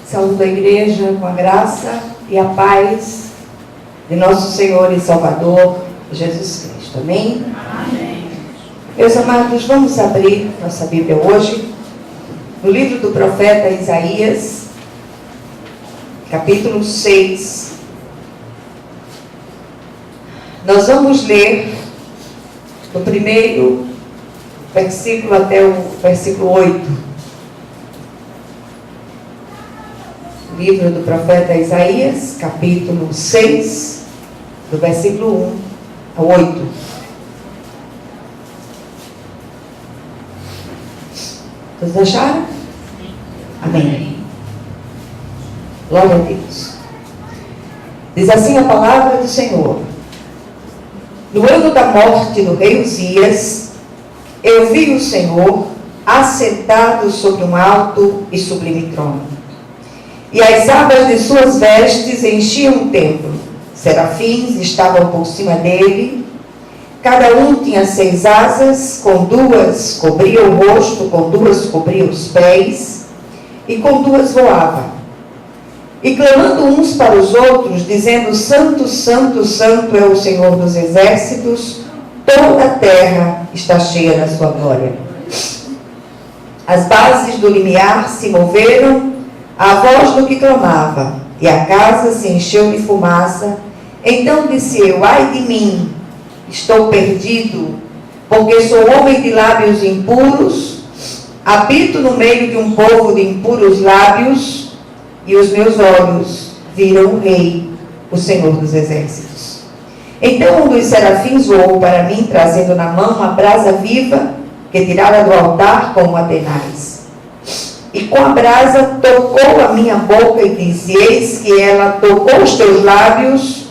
Saúdo a igreja com a graça e a paz de nosso Senhor e Salvador, Jesus Cristo. Amém? Amém. Meus amados, vamos abrir nossa Bíblia hoje no livro do profeta Isaías, capítulo 6. Nós vamos ler do primeiro versículo até o versículo 8. Livro do profeta Isaías, capítulo 6, do versículo 1 ao 8. Todos acharam? Amém. Glória a Deus. Diz assim a palavra do Senhor: no ano da morte do rei Uzias, eu vi o Senhor assentado sobre um alto e sublime trono. E as abas de suas vestes enchiam o templo. Serafins estavam por cima dele. Cada um tinha 6 asas, com 2 cobria o rosto, com 2 cobria os pés, e com 2 voava. E clamando uns para os outros, dizendo: Santo, Santo, Santo é o Senhor dos exércitos, toda a terra está cheia da sua glória. As bases do limiar se moveram à voz do que clamava, e a casa se encheu de fumaça. Então disse eu: ai de mim, estou perdido, porque sou homem de lábios impuros, habito no meio de um povo de impuros lábios, e os meus olhos viram o Rei, o Senhor dos exércitos. Então um dos serafins voou para mim, trazendo na mão uma brasa viva, que tirara do altar com uma tenaz. E com a brasa tocou a minha boca e disse: eis que ela tocou os teus lábios,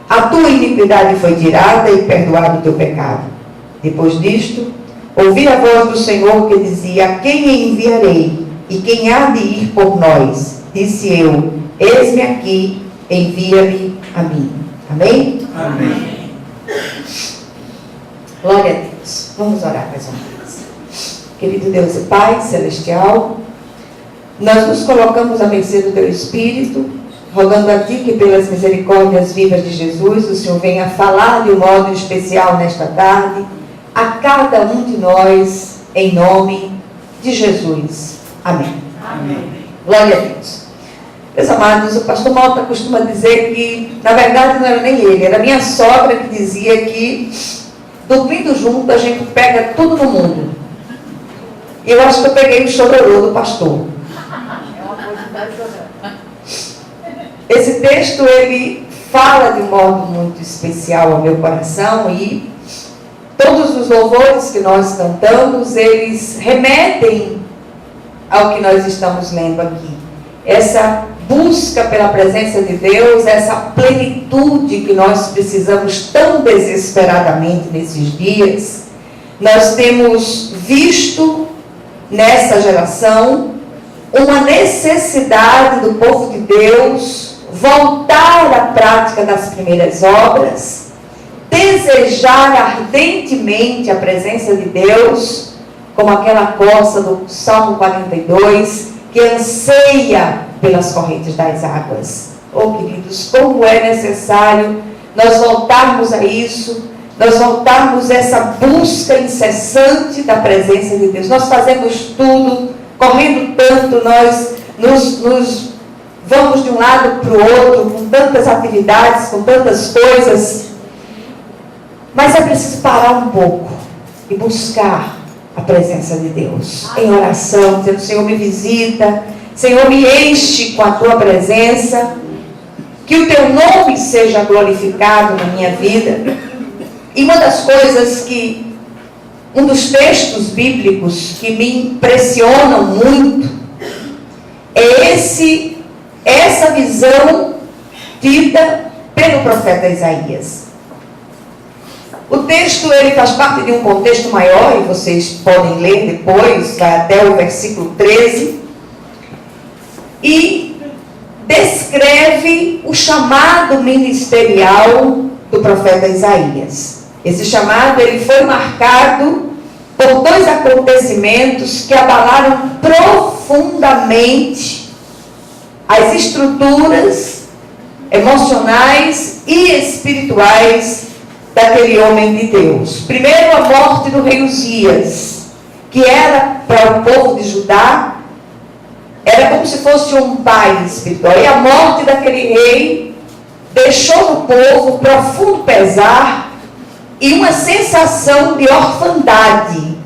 a tua iniquidade foi tirada e perdoado o teu pecado. Depois disto, ouvi a voz do Senhor que dizia: a quem enviarei? E quem há de ir por nós? Disse eu: eis-me aqui, envia-me a mim. Amém? Amém. Glória a Deus. Vamos orar mais uma vez. Querido Deus e Pai celestial, nós nos colocamos à mercê do Teu Espírito, rogando a Ti que pelas misericórdias vivas de Jesus, o Senhor venha falar de um modo especial nesta tarde, a cada um de nós, em nome de Jesus. Amém. Amém. Glória a Deus. Meus amados, o pastor Malta costuma dizer que, na verdade, não era nem ele, era minha sogra que dizia que, dormindo junto, a gente pega tudo no mundo. E eu acho que eu peguei o chororô do pastor. Esse texto, ele fala de um modo muito especial ao meu coração, e todos os louvores que nós cantamos, eles remetem ao que nós estamos lendo aqui. Essa busca pela presença de Deus, essa plenitude que nós precisamos tão desesperadamente nesses dias. Nós temos visto nessa geração uma necessidade do povo de Deus voltar à prática das primeiras obras, desejar ardentemente a presença de Deus, como aquela corça do Salmo 42, que anseia pelas correntes das águas. Oh, queridos, como é necessário nós voltarmos a isso, nós voltarmos a essa busca incessante da presença de Deus. Nós fazemos tudo, correndo tanto, nós nos vamos de um lado para o outro, com tantas atividades, com tantas coisas, mas é preciso parar um pouco e buscar a presença de Deus em oração, dizendo: Senhor, me visita, Senhor, me enche com a tua presença, que o teu nome seja glorificado na minha vida. E uma das coisas que, um dos textos bíblicos que me impressionam muito, é essa visão dita pelo profeta Isaías. O texto, ele faz parte de um contexto maior, e vocês podem ler depois, vai até o versículo 13, e descreve o chamado ministerial do profeta Isaías. Esse chamado, ele foi marcado por 2 acontecimentos que abalaram profundamente as estruturas emocionais e espirituais daquele homem de Deus. Primeiro, a morte do rei Uzias, que era para o povo de Judá, era como se fosse um pai espiritual. E a morte daquele rei deixou no povo profundo pesar e uma sensação de orfandade.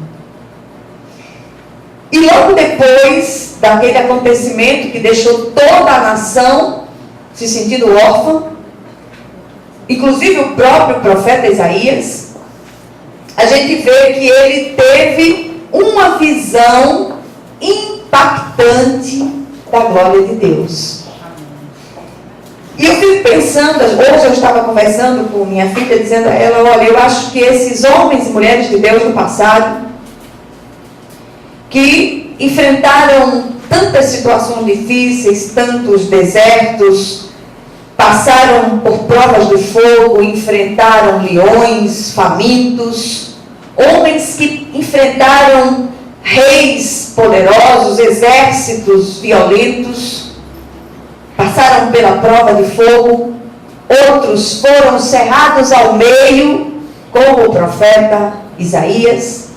E logo depois daquele acontecimento que deixou toda a nação se sentindo órfã, inclusive o próprio profeta Isaías, a gente vê que ele teve uma visão impactante da glória de Deus. E eu fico pensando, hoje eu estava conversando com minha filha, dizendo a ela, olha, eu acho que esses homens e mulheres de Deus no passado, que enfrentaram tantas situações difíceis, tantos desertos, passaram por provas de fogo, enfrentaram leões, famintos, homens que enfrentaram reis poderosos, exércitos violentos, passaram pela prova de fogo, outros foram cerrados ao meio, como o profeta Isaías.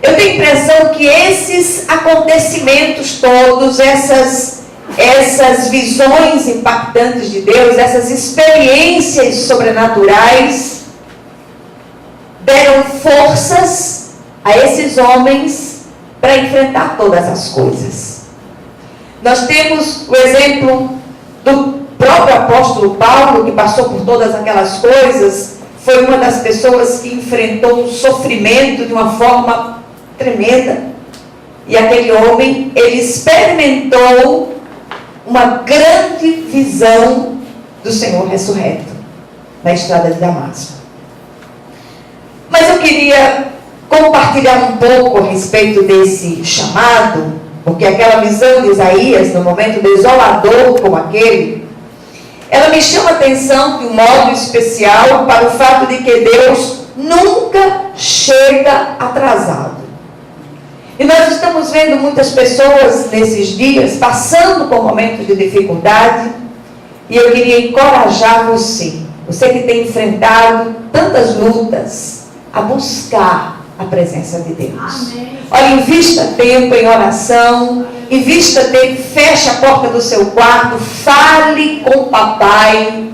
Eu tenho a impressão que esses acontecimentos todos, essas visões impactantes de Deus, essas experiências sobrenaturais, deram forças a esses homens para enfrentar todas as coisas. Nós temos o exemplo do próprio apóstolo Paulo, que passou por todas aquelas coisas, foi uma das pessoas que enfrentou o sofrimento de uma forma tremenda. E aquele homem, ele experimentou uma grande visão do Senhor ressurreto na estrada de Damasco. Mas eu queria compartilhar um pouco a respeito desse chamado, porque aquela visão de Isaías, no momento desolador como aquele, ela me chama a atenção de um modo especial para o fato de que Deus nunca chega atrasado. E nós estamos vendo muitas pessoas nesses dias passando por momentos de dificuldade, e eu queria encorajar você que tem enfrentado tantas lutas, a buscar a presença de Deus. Amém. Olha, invista tempo em oração, invista tempo, feche a porta do seu quarto, fale com o papai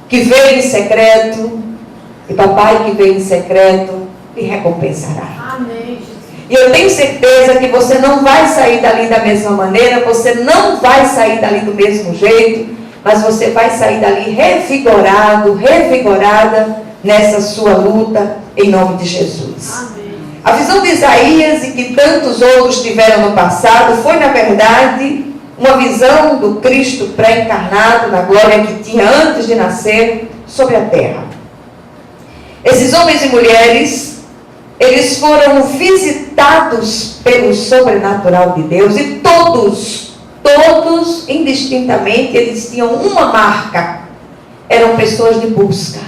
que veio em secreto, e papai que veio em secreto lhe recompensará. Amém. E eu tenho certeza que você não vai sair dali da mesma maneira, você não vai sair dali do mesmo jeito, mas você vai sair dali revigorado, revigorada nessa sua luta, em nome de Jesus. Amém. A visão de Isaías e que tantos outros tiveram no passado foi, na verdade, uma visão do Cristo pré-encarnado, na glória que tinha antes de nascer sobre a terra. Esses homens e mulheres, eles foram visitados pelo sobrenatural de Deus, e todos, indistintamente, eles tinham uma marca: eram pessoas de busca.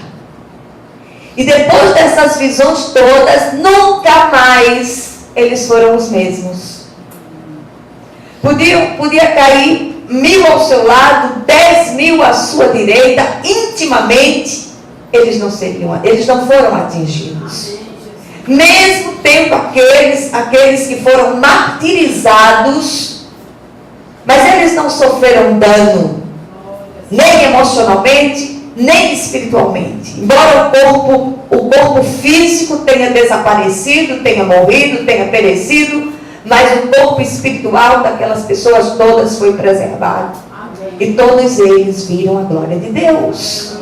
E depois dessas visões todas, nunca mais eles foram os mesmos. Podia cair 1000 ao seu lado, 10.000 à sua direita, intimamente, eles não foram atingidos. Mesmo tendo aqueles que foram martirizados, mas eles não sofreram dano, nem emocionalmente, nem espiritualmente. Embora o corpo físico tenha desaparecido, tenha morrido, tenha perecido, mas o corpo espiritual daquelas pessoas todas foi preservado. Amém. E todos eles viram a glória de Deus.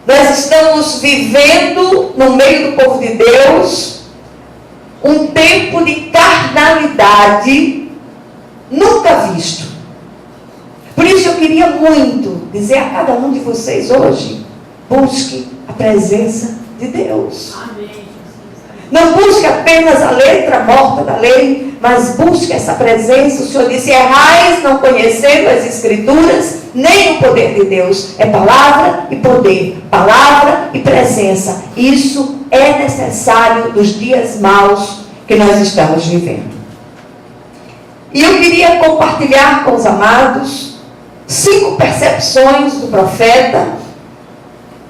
Nós estamos vivendo no meio do povo de Deus um tempo de carnalidade nunca visto. Por isso eu queria muito dizer a cada um de vocês hoje: busque a presença de Deus. Amém. Não busque apenas a letra morta da lei, mas busque essa presença. O Senhor disse: errais não conhecendo as Escrituras, nem o poder de Deus. É palavra e poder, palavra e presença. Isso é necessário nos dias maus que nós estamos vivendo. E eu queria compartilhar com os amados 5 percepções do profeta,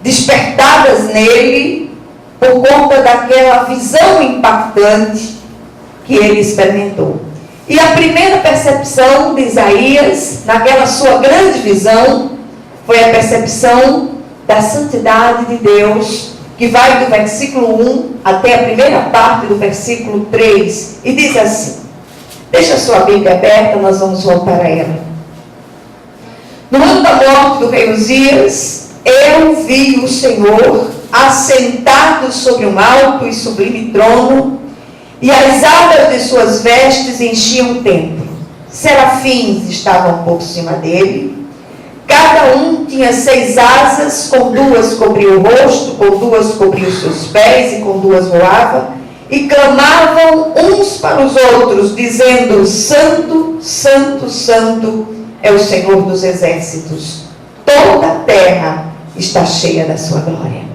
despertadas nele, por conta daquela visão impactante que ele experimentou. E a primeira percepção de Isaías, naquela sua grande visão, foi a percepção da santidade de Deus, que vai do versículo 1 até a primeira parte do versículo 3, e diz assim, deixa a sua Bíblia aberta, nós vamos voltar a ela. No ano da morte do rei Uzias, eu vi o Senhor assentado sobre um alto e sublime trono, e as abas de suas vestes enchiam o templo. Serafins estavam por cima dele. Cada um tinha 6 asas, com 2 cobria o rosto, com 2 cobria os seus pés e com 2 voava. E clamavam uns para os outros, dizendo, Santo, Santo, Santo é o Senhor dos exércitos. Toda a terra está cheia da sua glória.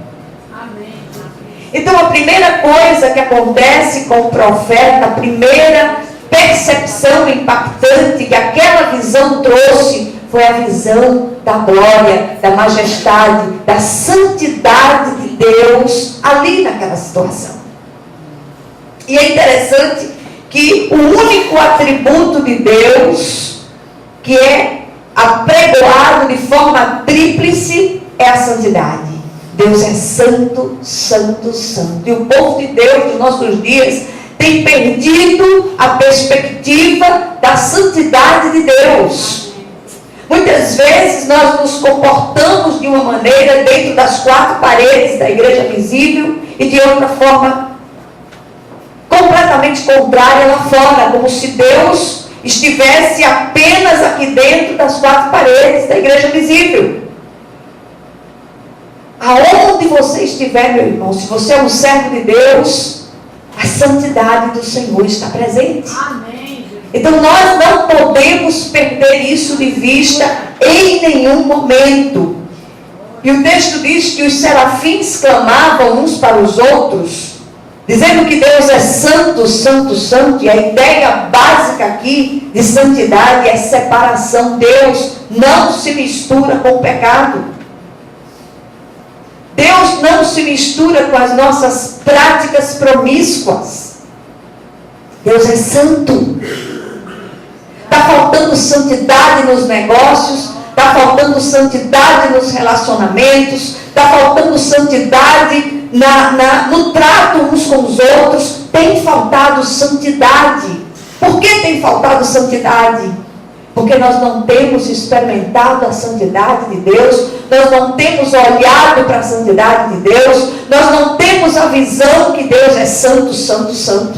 Então a primeira coisa que acontece com o profeta, a primeira percepção impactante que aquela visão trouxe, foi a visão da glória, da majestade, da santidade de Deus ali naquela situação. E é interessante que o único atributo de Deus que é apregoado de forma tríplice é a santidade. Deus é santo, santo, santo. E o povo de Deus nos nossos dias tem perdido a perspectiva da santidade de Deus. Muitas vezes nós nos comportamos de uma maneira dentro das 4 paredes da igreja visível e de outra forma completamente contrária lá fora, como se Deus estivesse apenas aqui dentro das 4 paredes da igreja visível. Aonde você estiver, meu irmão, se você é um servo de Deus, a santidade do Senhor está presente. Amém. Então nós não podemos perder isso de vista em nenhum momento. E o texto diz que os serafins clamavam uns para os outros, dizendo que Deus é santo, santo, santo. E a ideia básica aqui de santidade é separação. Deus não se mistura com o pecado. Deus não se mistura com as nossas práticas promíscuas. Deus é santo. Está faltando santidade nos negócios, está faltando santidade nos relacionamentos, está faltando santidade no trato uns com os outros. Tem faltado santidade. Por que tem faltado santidade? Porque nós não temos experimentado a santidade de Deus, nós não temos olhado para a santidade de Deus, nós não temos a visão que Deus é santo, santo, santo.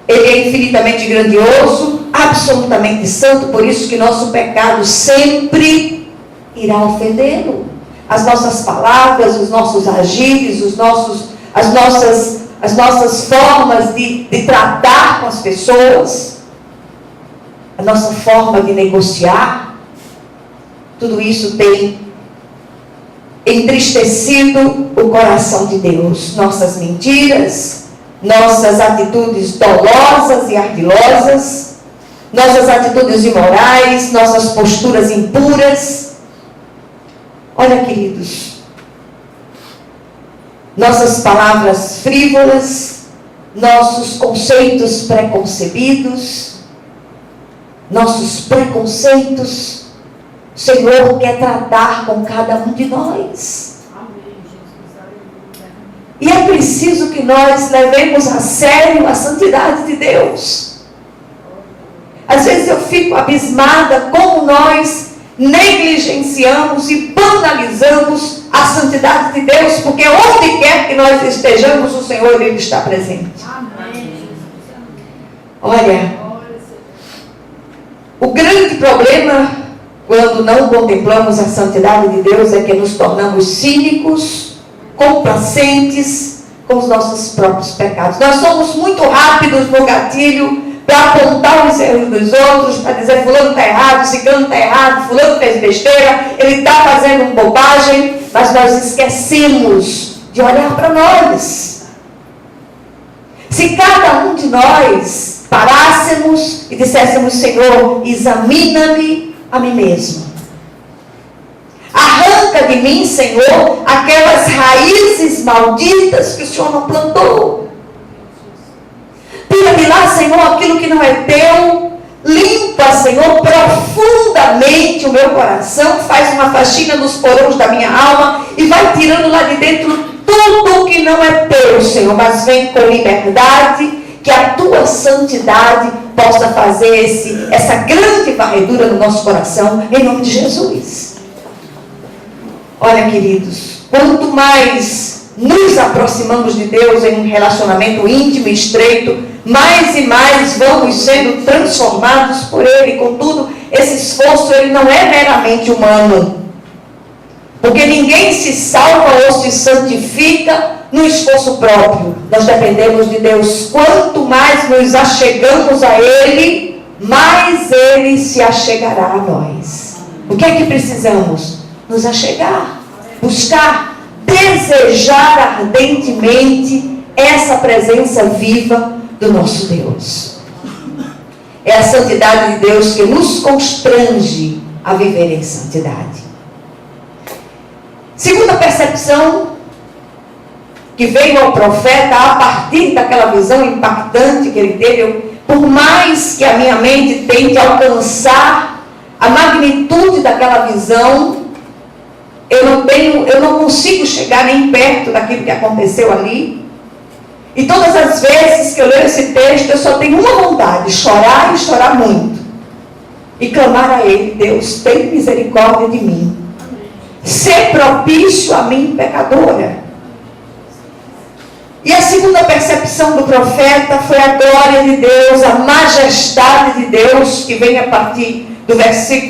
Ele é infinitamente grandioso, absolutamente santo, por isso que nosso pecado sempre irá ofendê-lo. As nossas palavras, os nossos agires, as nossas formas de tratar com as pessoas, a nossa forma de negociar, tudo isso tem entristecido o coração de Deus. Nossas mentiras, nossas atitudes dolosas e ardilosas, nossas atitudes imorais, nossas posturas impuras. Olha, queridos, nossas palavras frívolas, nossos conceitos preconcebidos, nossos preconceitos, o Senhor quer tratar com cada um de nós. E é preciso que nós levemos a sério a santidade de Deus. Às vezes eu fico abismada como nós negligenciamos e banalizamos a santidade de Deus, porque onde quer que nós estejamos, o Senhor ele está presente. Amém. Olha, o grande problema quando não contemplamos a santidade de Deus é que nos tornamos cínicos, complacentes com os nossos próprios pecados. Nós somos muito rápidos no gatilho para apontar os erros dos outros, para dizer fulano está errado, ciclano está errado, fulano fez besteira, ele está fazendo bobagem, mas nós esquecemos de olhar para nós. Se cada um de nós parássemos e disséssemos: Senhor, examina-me a mim mesmo. Arranca de mim, Senhor, aquelas raízes malditas que o Senhor não plantou. Tira de lá, Senhor, aquilo que não é teu. Limpa, Senhor, profundamente o meu coração. Faz uma faxina nos porões da minha alma e vai tirando lá de dentro tudo que não é teu, Senhor. Mas vem com liberdade, que a tua santidade possa fazer essa grande varredura no nosso coração, em nome de Jesus. Olha, queridos, quanto mais nos aproximamos de Deus em um relacionamento íntimo e estreito, mais e mais vamos sendo transformados por Ele. Contudo, esse esforço ele não é meramente humano, porque ninguém se salva ou se santifica no esforço próprio. Nós dependemos de Deus. Quanto mais nos achegamos a Ele, mais Ele se achegará a nós. O que é que precisamos? Nos achegar, buscar, desejar ardentemente essa presença viva do nosso Deus. É a santidade de Deus que nos constrange a viver em santidade. Segunda percepção que veio ao profeta a partir daquela visão impactante que ele teve: por mais que a minha mente tente alcançar a magnitude daquela visão, eu não consigo chegar nem perto daquilo que aconteceu ali. E todas as vezes que eu leio esse texto, eu só tenho uma vontade: chorar e chorar muito. E clamar a Ele: Deus, tem misericórdia de mim. Ser propício a mim, pecadora. E a segunda percepção do profeta foi a glória de Deus, a majestade de Deus, que vem a partir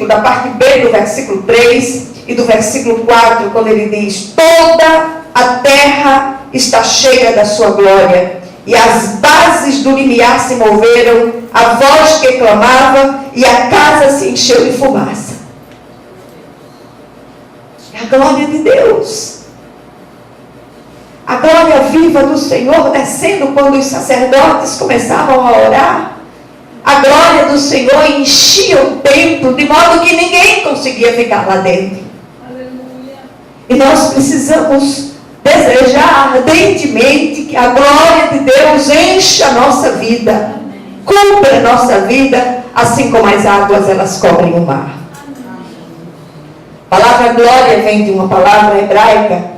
da parte B do versículo 3 e do versículo 4, quando ele diz: toda a terra está cheia da sua glória, e as bases do limiar se moveram, a voz que clamava, e a casa se encheu de fumaça. É a glória de Deus, a glória viva do Senhor descendo quando os sacerdotes começavam a orar. A glória do Senhor enchia o templo, de modo que ninguém conseguia ficar lá dentro. Aleluia. E nós precisamos desejar ardentemente que a glória de Deus encha a nossa vida, cubra a nossa vida, assim como as águas elas cobrem o mar. A palavra glória vem de uma palavra hebraica,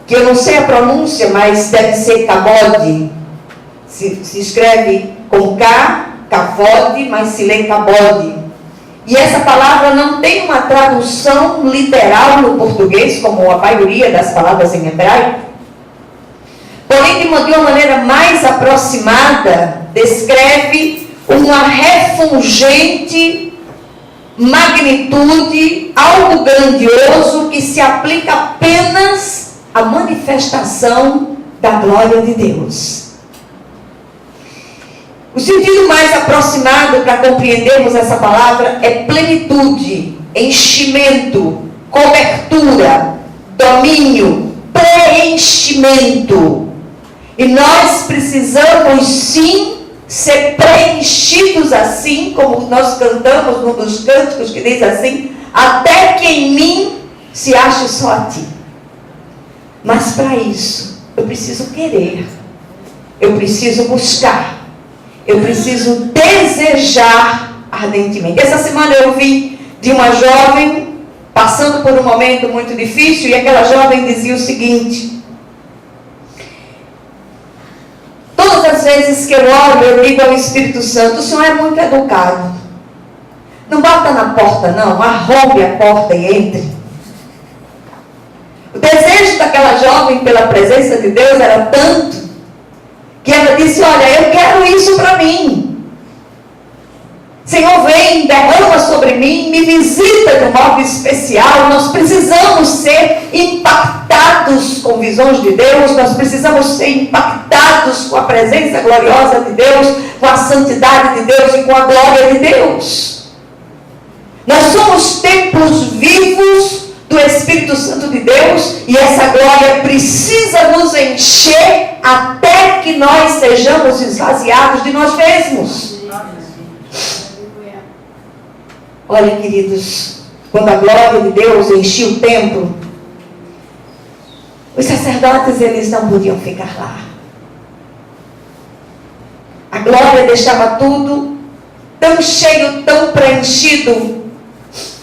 que eu não sei a pronúncia, mas deve ser kabod. Se escreve com K, kavod, mas se lê kabod. E essa palavra não tem uma tradução literal no português, como a maioria das palavras em hebraico. Porém, de uma maneira mais aproximada, descreve uma refulgente magnitude, algo grandioso que se aplica apenas à manifestação da glória de Deus. O sentido mais aproximado para compreendermos essa palavra é plenitude, enchimento, cobertura, domínio, preenchimento. E nós precisamos sim ser preenchidos assim, como nós cantamos num dos cânticos que diz assim: até que em mim se ache só a ti. Mas para isso eu preciso querer, eu preciso buscar, eu preciso desejar ardentemente. Essa semana eu vi de uma jovem passando por um momento muito difícil, e aquela jovem dizia o seguinte: todas as vezes que eu oro, eu digo ao Espírito Santo: o Senhor é muito educado, não bata na porta não, arrombe a porta e entre. O desejo daquela jovem pela presença de Deus era tanto, que ela disse: olha, eu quero isso para mim. Senhor, vem, derrama sobre mim, me visita de um modo especial. Nós precisamos ser impactados com visões de Deus, nós precisamos ser impactados com a presença gloriosa de Deus, com a santidade de Deus e com a glória de Deus. Nós somos templos vivos do Espírito Santo de Deus, e essa glória precisa nos encher até que nós sejamos esvaziados de nós mesmos. Olha, queridos, quando a glória de Deus enchia o templo, os sacerdotes, eles não podiam ficar lá. A glória deixava tudo tão cheio, tão preenchido,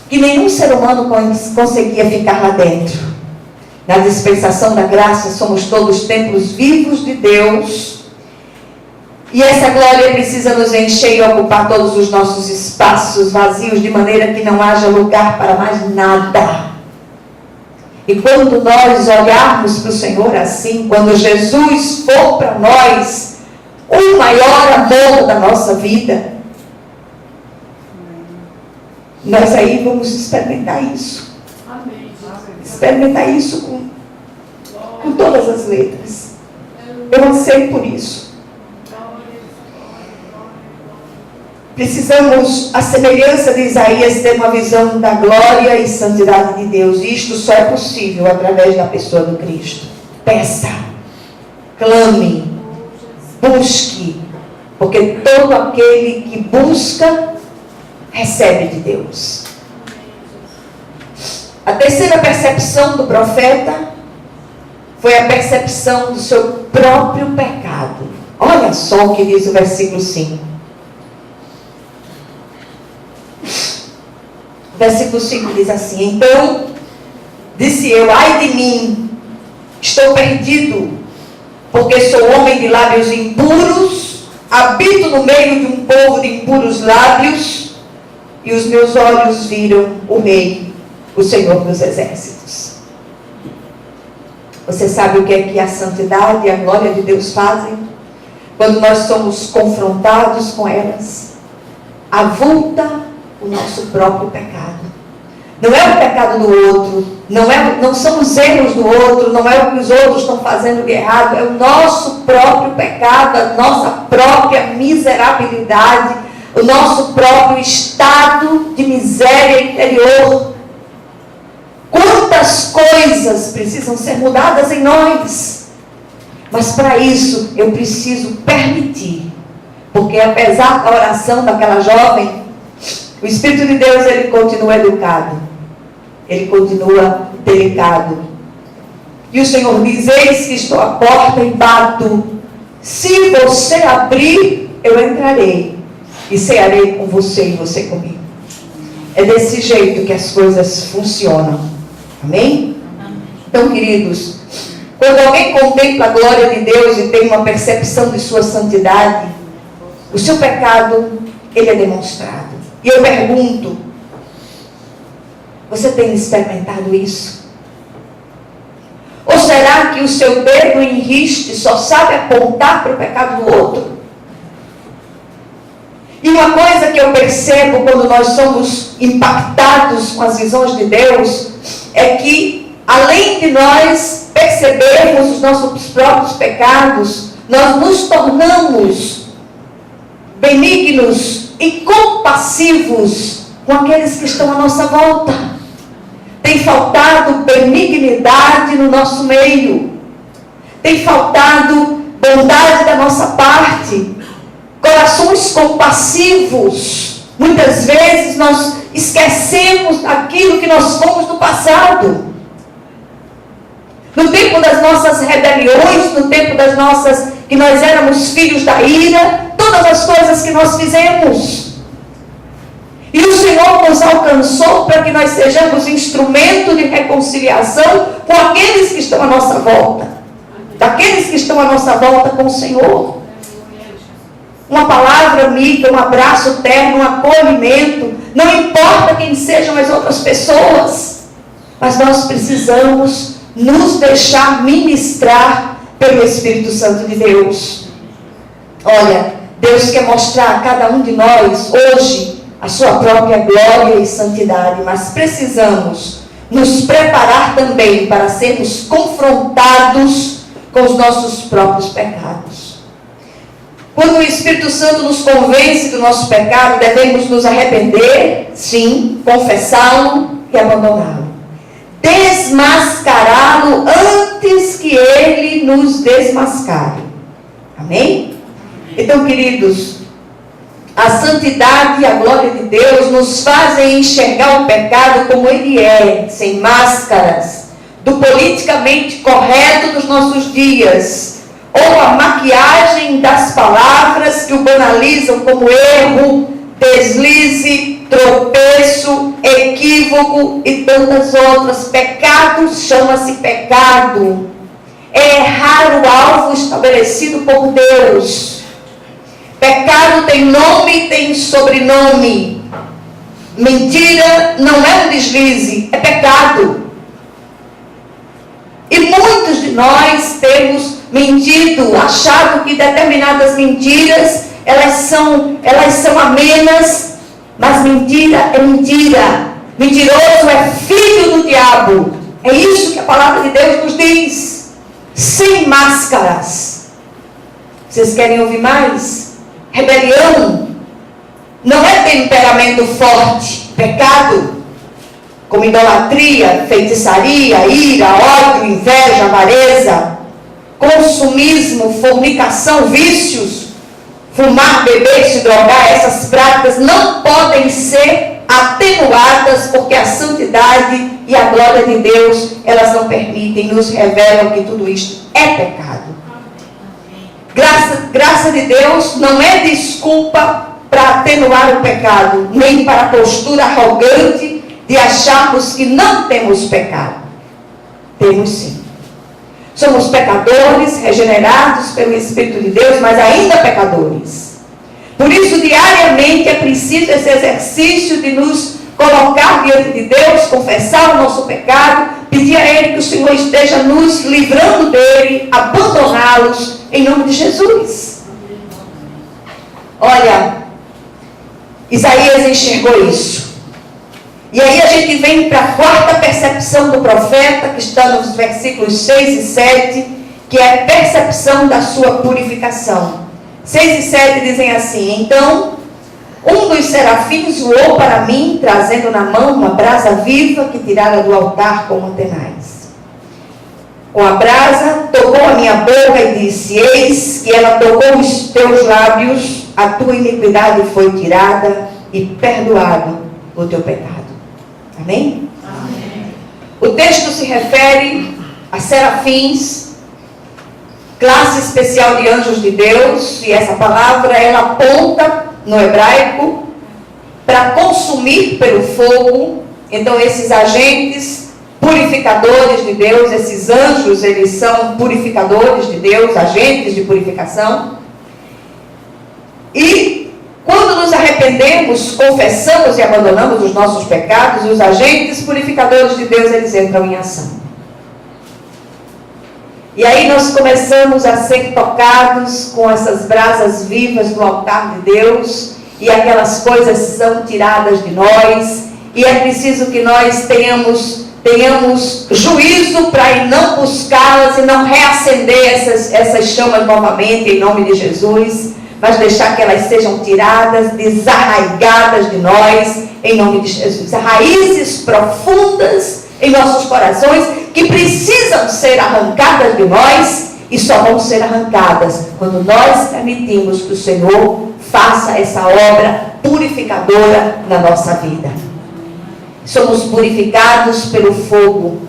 que nenhum ser humano conseguia ficar lá dentro. Na dispensação da graça, somos todos templos vivos de Deus. E essa glória precisa nos encher e ocupar todos os nossos espaços vazios, de maneira que não haja lugar para mais nada. E quando nós olharmos para o Senhor assim, quando Jesus for para nós o maior amor da nossa vida, nós aí vamos experimentar isso. Experimentar isso com todas as letras. Eu anseio por isso. Precisamos, à semelhança de Isaías, ter uma visão da glória e santidade de Deus. E isto só é possível através da pessoa do Cristo. Peça, clame, busque, porque todo aquele que busca, recebe de Deus. A terceira percepção do profeta foi a percepção do seu próprio pecado. Olha só o que diz o versículo 5. Versículo 5 diz assim: então disse eu, ai de mim, estou perdido, porque sou homem de lábios impuros, habito no meio de um povo de impuros lábios, e os meus olhos viram o Rei, o Senhor dos Exércitos. Você sabe o que é que a santidade e a glória de Deus fazem? Quando nós somos confrontados com elas, avulta o nosso próprio pecado. Não é o pecado do outro, não são os erros do outro, não é o que os outros estão fazendo de errado, é o nosso próprio pecado, a nossa própria miserabilidade, o nosso próprio estado de miséria interior. Quantas coisas precisam ser mudadas em nós, mas para isso eu preciso permitir, porque apesar da oração daquela jovem, o Espírito de Deus, ele continua educado, ele continua delicado. E o Senhor diz: eis que estou à porta e bato. Se você abrir, eu entrarei e cearei com você e você comigo. É desse jeito que as coisas funcionam. Amém? Então, queridos, quando alguém contempla a glória de Deus e tem uma percepção de sua santidade, o seu pecado, ele é demonstrado. E eu pergunto, você tem experimentado isso? Ou será que o seu dedo em riste só sabe apontar para o pecado do outro? E uma coisa que eu percebo quando nós somos impactados com as visões de Deus, é que além de nós percebermos os nossos próprios pecados, nós nos tornamos benignos e compassivos com aqueles que estão à nossa volta. Tem faltado benignidade no nosso meio, tem faltado bondade da nossa parte, corações compassivos. Muitas vezes nós esquecemos aquilo que nós fomos no passado, no tempo das nossas rebeliões, no tempo das nossas, que nós éramos filhos da ira, todas as coisas que nós fizemos. E o Senhor nos alcançou para que nós sejamos instrumento de reconciliação com aqueles que estão à nossa volta, daqueles que estão à nossa volta com o Senhor. Uma palavra amiga, um abraço terno, um acolhimento, não importa quem sejam as outras pessoas, mas nós precisamos nos deixar ministrar pelo Espírito Santo de Deus. Olha, Deus quer mostrar a cada um de nós hoje a sua própria glória e santidade, mas precisamos nos preparar também para sermos confrontados com os nossos próprios pecados. Quando o Espírito Santo nos convence do nosso pecado, devemos nos arrepender, sim, confessá-lo e abandoná-lo. desmascará-lo antes que ele nos desmascare. Amém? Então, queridos, a santidade e a glória de Deus nos fazem enxergar o pecado como ele é, sem máscaras, do politicamente correto dos nossos dias, ou a maquiagem das palavras que o banalizam como erro, deslize, tropeço, equívoco e tantas outras. Pecado chama-se pecado. É errar o alvo estabelecido por Deus. Pecado tem nome e tem sobrenome. Mentira não é um deslize, é pecado. E muitos de nós temos mentido, achado que determinadas mentiras, elas são amenas, mas mentira é mentira. Mentiroso é filho do diabo. É isso que a palavra de Deus nos diz. Sem máscaras. Vocês querem ouvir mais? Rebelião não é temperamento forte, pecado, como idolatria, feitiçaria, ira, ódio, inveja, avareza, consumismo, fornicação, vícios, fumar, beber, se drogar. Essas práticas não podem ser atenuadas, porque a santidade e a glória de Deus, elas não permitem, nos revelam que tudo isto é pecado. Graça de Deus não é desculpa para atenuar o pecado, nem para a postura arrogante de acharmos que não temos pecado. Temos sim. Somos pecadores, regenerados pelo Espírito de Deus, mas ainda pecadores. Por isso, diariamente é preciso esse exercício de nos colocar diante de Deus, confessar o nosso pecado, pedir a Ele que o Senhor esteja nos livrando dele, abandoná-los, em nome de Jesus. Olha, Isaías enxergou isso. E aí a gente vem para a quarta percepção do profeta, que está nos versículos 6 e 7, que é a percepção da sua purificação. 6 e 7 dizem assim: então, um dos serafins voou para mim, trazendo na mão uma brasa viva que tirara do altar como tenaz. Com a brasa, tocou a minha boca e disse: eis que ela tocou os teus lábios, a tua iniquidade foi tirada e perdoado o teu pecado. Amém? Amém. O texto se refere a serafins, classe especial de anjos de Deus, e essa palavra ela aponta no hebraico para consumir pelo fogo. Então esses agentes purificadores de Deus, esses anjos, eles são purificadores de Deus, agentes de purificação. E quando nos arrependemos, confessamos e abandonamos os nossos pecados, os agentes purificadores de Deus, eles entram em ação. E aí nós começamos a ser tocados com essas brasas vivas do altar de Deus, e aquelas coisas são tiradas de nós, e é preciso que nós tenhamos juízo para não buscá-las e não reacender essas chamas novamente em nome de Jesus, mas deixar que elas sejam tiradas, desarraigadas de nós em nome de Jesus. Raízes profundas em nossos corações que precisam ser arrancadas de nós, e só vão ser arrancadas quando nós permitimos que o Senhor faça essa obra purificadora na nossa vida. Somos purificados pelo fogo.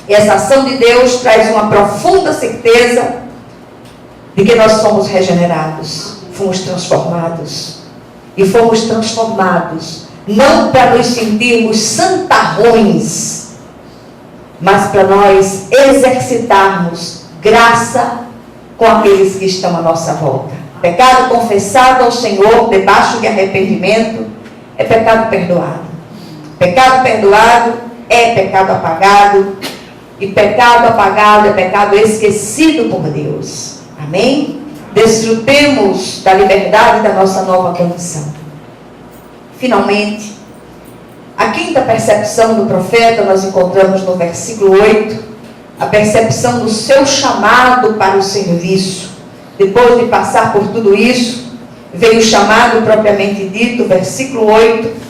E essa ação de Deus traz uma profunda certeza de que nós somos regenerados, fomos transformados. E fomos transformados não para nos sentirmos santarrões, mas para nós exercitarmos graça com aqueles que estão à nossa volta. Pecado confessado ao Senhor debaixo de arrependimento é pecado perdoado. Pecado perdoado é pecado apagado, e pecado apagado é pecado esquecido por Deus. Amém? Desfrutemos da liberdade da nossa nova condição. Finalmente, a quinta percepção do profeta nós encontramos no versículo 8, a percepção do seu chamado para o serviço. Depois de passar por tudo isso, veio o chamado propriamente dito, versículo 8,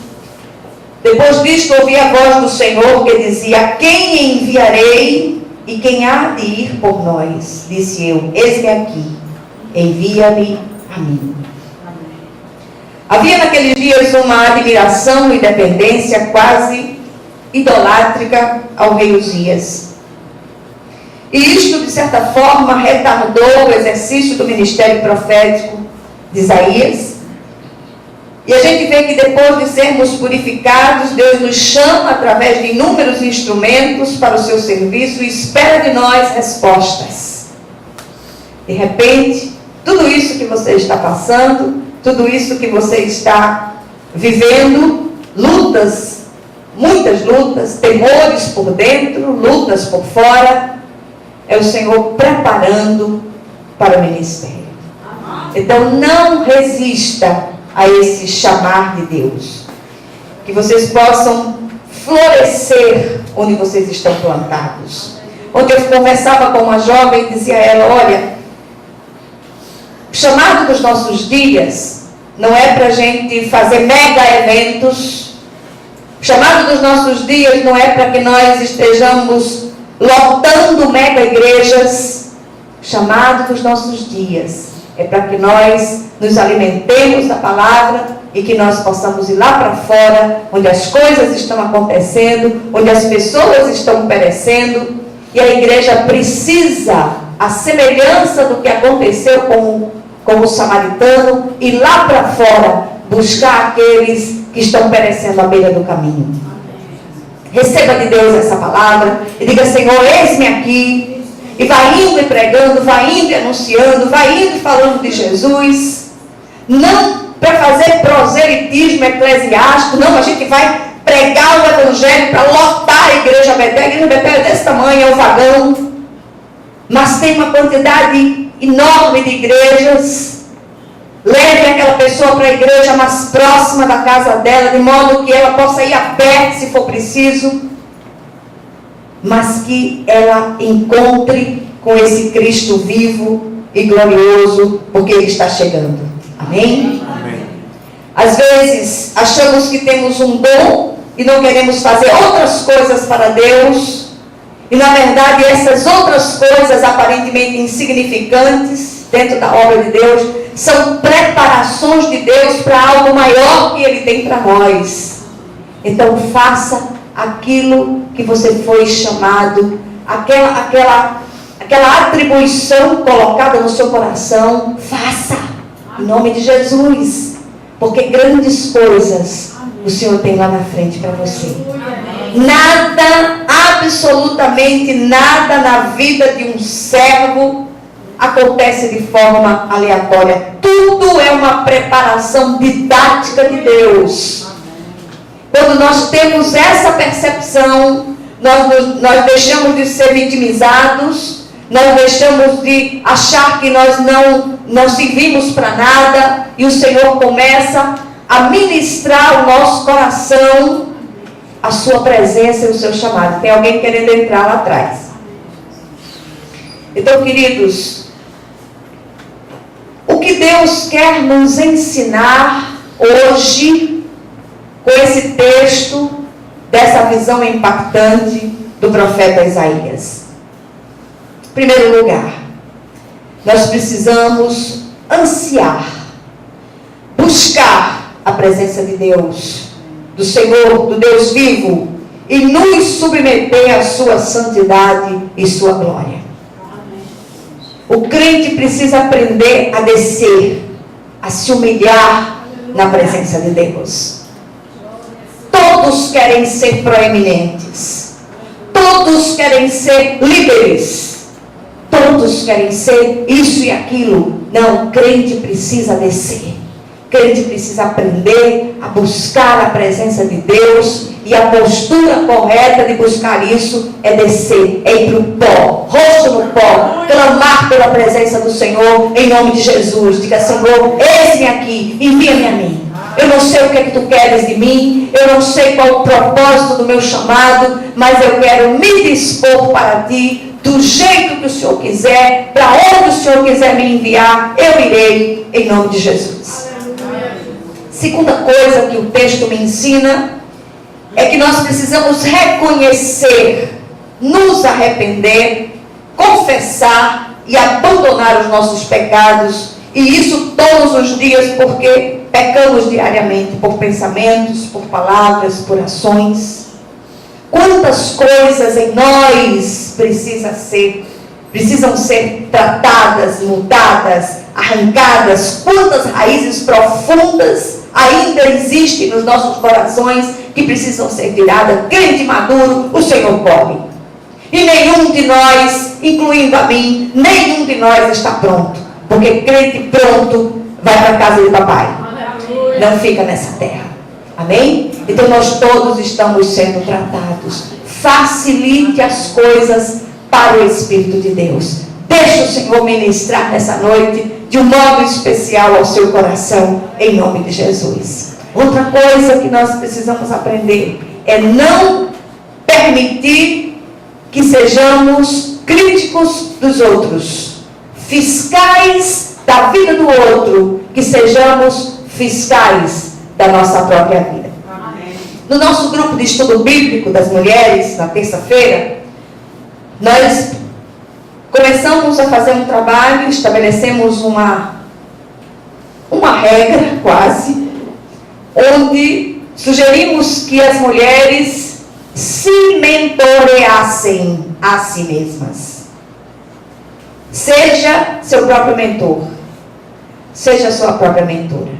Depois disto ouvi a voz do Senhor que dizia: quem enviarei e quem há de ir por nós? Disse eu: eis-me aqui, envia-me a mim. Havia naqueles dias uma admiração e dependência quase idolátrica ao rei Uzias. E isto, de certa forma, retardou o exercício do ministério profético de Isaías. E a gente vê que depois de sermos purificados, Deus nos chama através de inúmeros instrumentos para o seu serviço e espera de nós respostas. De repente, tudo isso que você está passando, tudo isso que você está vivendo, lutas, muitas lutas, temores por dentro, lutas por fora, é o Senhor preparando para o ministério. Então não resista a esse chamar de Deus. Que vocês possam florescer onde vocês estão plantados. Ontem eu conversava com uma jovem e dizia a ela: olha, o chamado dos nossos dias não é para a gente fazer mega eventos. O chamado dos nossos dias não é para que nós estejamos lotando mega igrejas. O chamado dos nossos dias é para que nós nos alimentemos da palavra e que nós possamos ir lá para fora, onde as coisas estão acontecendo, onde as pessoas estão perecendo, e a igreja precisa, a semelhança do que aconteceu com o samaritano, ir lá para fora, buscar aqueles que estão perecendo à beira do caminho. Receba de Deus essa palavra e diga: Senhor, eis-me aqui. E vai indo e pregando, vai indo e anunciando, vai indo e falando de Jesus. Não para fazer proselitismo eclesiástico, não, a gente vai pregar o evangelho para lotar a igreja Betel. A igreja Betel é desse tamanho, é um vagão. Mas tem uma quantidade enorme de igrejas. Leve aquela pessoa para a igreja mais próxima da casa dela, de modo que ela possa ir a pé, se for preciso, mas que ela encontre com esse Cristo vivo e glorioso, porque Ele está chegando. Amém? Amém. Às vezes achamos que temos um dom e não queremos fazer outras coisas para Deus, e na verdade essas outras coisas aparentemente insignificantes dentro da obra de Deus são preparações de Deus para algo maior que Ele tem para nós. Então faça aquilo que você foi chamado, aquela atribuição colocada no seu coração, faça, em nome de Jesus, porque grandes coisas o Senhor tem lá na frente para você. Nada, absolutamente nada na vida de um servo acontece de forma aleatória. Tudo é uma preparação didática de Deus. Quando nós temos essa percepção, nós deixamos de ser vitimizados, nós deixamos de achar que nós não servimos para nada, e o Senhor começa a ministrar o nosso coração, a sua presença e o seu chamado. Tem alguém querendo entrar lá atrás. Então, queridos, o que Deus quer nos ensinar hoje, com esse texto, dessa visão impactante do profeta Isaías? Em primeiro lugar, nós precisamos ansiar, buscar a presença de Deus, do Senhor, do Deus vivo, e nos submeter à sua santidade e sua glória. O crente precisa aprender a descer, a se humilhar na presença de Deus. Todos querem ser proeminentes. Todos querem ser líderes. Todos querem ser isso e aquilo. Não, crente precisa descer. Crente precisa aprender a buscar a presença de Deus. E a postura correta de buscar isso é descer, é ir para o pó, rosto no pó, clamar pela presença do Senhor em nome de Jesus. Diga: Senhor, eis-me aqui, envia-me a mim. Eu não sei o que é que tu queres de mim, eu não sei qual o propósito do meu chamado, mas eu quero me dispor para ti, do jeito que o Senhor quiser, para onde o Senhor quiser me enviar, eu irei, em nome de Jesus. Segunda coisa que o texto me ensina é que nós precisamos reconhecer, nos arrepender, confessar e abandonar os nossos pecados, e isso todos os dias, porque pecamos diariamente por pensamentos, por palavras, por ações. Quantas coisas em nós precisam ser tratadas, mudadas, arrancadas. Quantas raízes profundas ainda existem nos nossos corações que precisam ser tiradas. Crente maduro, o Senhor pode. E nenhum de nós, incluindo a mim, nenhum de nós está pronto. Porque crente pronto vai para a casa de papai. Não fica nessa terra. Amém? Então nós todos estamos sendo tratados. Facilite as coisas para o Espírito de Deus. Deixa o Senhor ministrar nessa noite de um modo especial ao seu coração, em nome de Jesus. Outra coisa que nós precisamos aprender é não permitir que sejamos críticos dos outros, fiscais da vida do outro, que sejamos fiscais da nossa própria vida. Amém. No nosso grupo de estudo bíblico das mulheres, na terça-feira, nós começamos a fazer um trabalho, estabelecemos uma regra quase, onde sugerimos que as mulheres se mentoreassem a si mesmas. Seja seu próprio mentor. Seja sua própria mentora.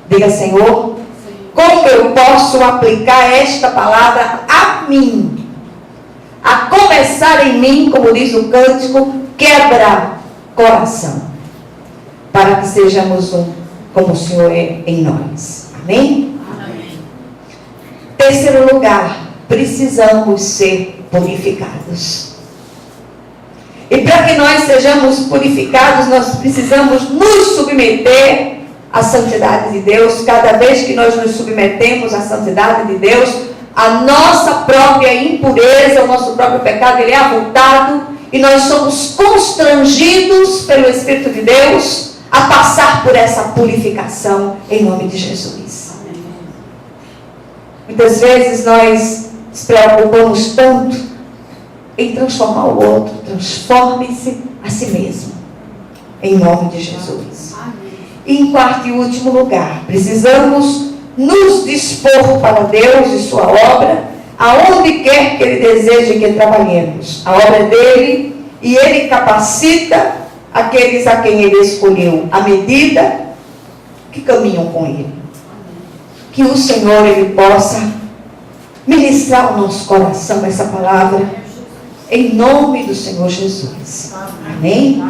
Diga, Senhor, como eu posso aplicar esta palavra a mim? A começar em mim, como diz o cântico, quebra coração. Para que sejamos um, como o Senhor é em nós. Amém? Amém. Terceiro lugar, precisamos ser purificados. E para que nós sejamos purificados, nós precisamos nos submeter à santidade de Deus. Cada vez que nós nos submetemos à santidade de Deus, a nossa própria impureza, o nosso próprio pecado, ele é avultado, e nós somos constrangidos pelo Espírito de Deus a passar por essa purificação em nome de Jesus. Muitas vezes nós nos preocupamos tanto em transformar o outro. Transforme-se a si mesmo, em nome de Jesus. E em quarto e último lugar, precisamos nos dispor para Deus e sua obra, aonde quer que Ele deseje que trabalhemos. A obra é dele, e Ele capacita aqueles a quem Ele escolheu, à medida que caminham com Ele. Que o Senhor, Ele possa ministrar ao nosso coração essa palavra, em nome do Senhor Jesus. Amém?